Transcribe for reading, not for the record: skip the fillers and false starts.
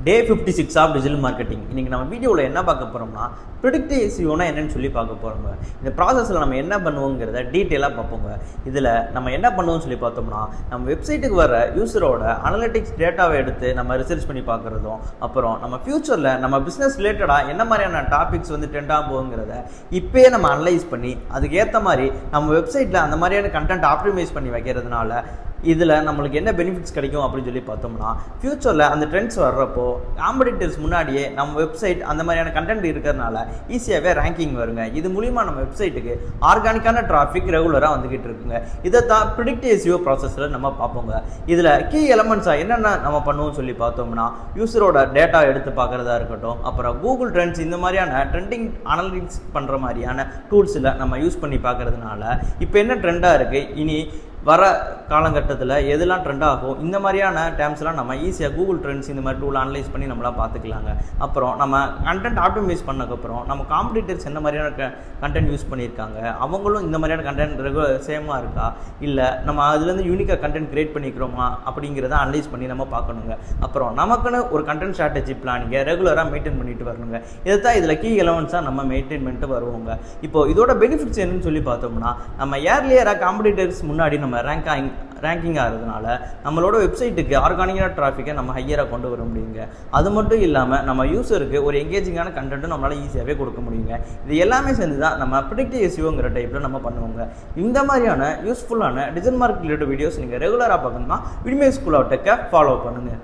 Day 56 of digital marketing. இன்றைக்கி நம்ம வீடியோவில் என்ன பார்க்க போகிறோம்னா, ப்ரெடிக்டிவ் எஸ்இஓனா என்னன்னு சொல்லி பார்க்க போகிறோங்க. இந்த ப்ராசஸில் நம்ம என்ன பண்ணுவோங்கிறத டீட்டெயிலாக பார்ப்போங்க. இதில் நம்ம என்ன பண்ணுவோம்னு சொல்லி பார்த்தோம்னா, நம்ம வெப்சைட்டுக்கு வர யூஸரோட அனலிட்டிக்ஸ் டேட்டாவை எடுத்து நம்ம ரிசர்ச் பண்ணி பார்க்குறதும், அப்புறம் நம்ம ஃப்யூச்சரில் நம்ம பிஸ்னஸ் ரிலேட்டடாக என்ன மாதிரியான டாபிக்ஸ் வந்து ட்ரெண்டாக போகுங்கிறத இப்போயே நம்ம அனலைஸ் பண்ணி அதுக்கேற்ற மாதிரி நம்ம வெப்சைட்டில் அந்த மாதிரியான கண்டென்ட் ஆப்டிமைஸ் பண்ணி வைக்கிறதுனால இதில் நம்மளுக்கு என்ன பெனிஃபிட்ஸ் கிடைக்கும் அப்படின்னு சொல்லி பார்த்தோம்னா, ஃப்யூச்சரில் அந்த ட்ரெண்ட்ஸ் வர்றப்போ காம்படிட்டர்ஸ் முன்னாடியே நம்ம வெப்சைட் அந்த மாதிரியான கண்டென்ட் இருக்கிறதுனால ஈஸியாகவே ரேங்கிங் வருங்க. இது மூலிமா நம்ம வெப்சைட்டுக்கு ஆர்கானிக்கான டிராஃபிக் ரெகுலராக வந்துக்கிட்டு இருக்குங்க. இதை தான் ப்ரெடிக்டிவ் எஸ்இஓ ப்ராசஸில் நம்ம பார்ப்போங்க. இதில் கீ எலமெண்ட்ஸாக என்னென்ன நம்ம பண்ணுவோம்னு சொல்லி பார்த்தோம்னா, யூஸரோட டேட்டா எடுத்து பார்க்குறதா இருக்கட்டும், அப்புறம் கூகுள் ட்ரெண்ட்ஸ் இந்த மாதிரியான ட்ரெண்டிங் அனலிட்டிக்ஸ் பண்ணுற மாதிரியான டூல்ஸில் நம்ம யூஸ் பண்ணி பார்க்குறதுனால இப்போ என்ன ட்ரெண்டாக இருக்குது, இனி வர காலகட்டத்தில் எதெல்லாம் ட்ரெண்ட் ஆகும், இந்த மாதிரியான டேர்ம்ஸ்லாம் நம்ம ஈஸியாக கூகுள் ட்ரெண்ட்ஸ் இந்த மாதிரி டூல் அனலைஸ் பண்ணி நம்மளாம் பார்த்துக்கலாங்க. அப்புறம் நம்ம கண்டென்ட் ஆப்டிமைஸ் பண்ணக்கப்புறம் நம்ம காம்படிட்டர்ஸ் என்ன மாதிரியான கண்டென்ட் யூஸ் பண்ணியிருக்காங்க, அவங்களும் இந்த மாதிரியான கண்டென்ட் சேமாக இருக்கா, இல்லை நம்ம அதுலேருந்து யூனிக்காக கண்டென்ட் கிரியேட் பண்ணிக்கிறோமா அப்படிங்கிறத அனலைஸ் பண்ணி நம்ம பார்க்கணுங்க. அப்புறம் நமக்குன்னு ஒரு கண்டென்ட் ஸ்ட்ராட்டஜி பிளானிங்கை ரெகுலராக மெயின்டைன் பண்ணிட்டு வரணுங்க. இதை தான் இதில் கீ எலமெண்ட்ஸாக நம்ம மெயின்டைன் பண்ணிட்டு வருவோங்க. இப்போது இதோட பெனிஃபிட்ஸ் என்னன்னு சொல்லி பார்த்தோம்னா, நம்ம ஏர்லியராக காம்படிட்டர்ஸ் முன்னாடி நம்ம ரேங்கிங் ஆகிறதுனால நம்மளோட வெப்சைட்டுக்கு ஆர்கானிக்கான டிராஃபிக்கை நம்ம ஹையராக கொண்டு வர முடியுங்க. அது மட்டும் இல்லாமல் நம்ம யூஸருக்கு ஒரு எங்கேஜிங்கான கண்டென்ட்டும் நம்மளால் ஈஸியாகவே கொடுக்க முடியுங்க. இது எல்லாமே சேர்ந்து தான் நம்ம ப்ரெடிக்டிவ் எஸ்இஓங்கிற டைப்பில் நம்ம பண்ணுவோங்க. இந்த மாதிரியான யூஸ்ஃபுல்லான டிஜிட்டல் மார்க்கெட் ரிலேட்டட் வீடியோஸ் நீங்கள் ரெகுலராக பார்க்கணும்னா விடிமே ஸ்கூல் ஆஃப் டெக்கை ஃபாலோ பண்ணுங்கள்.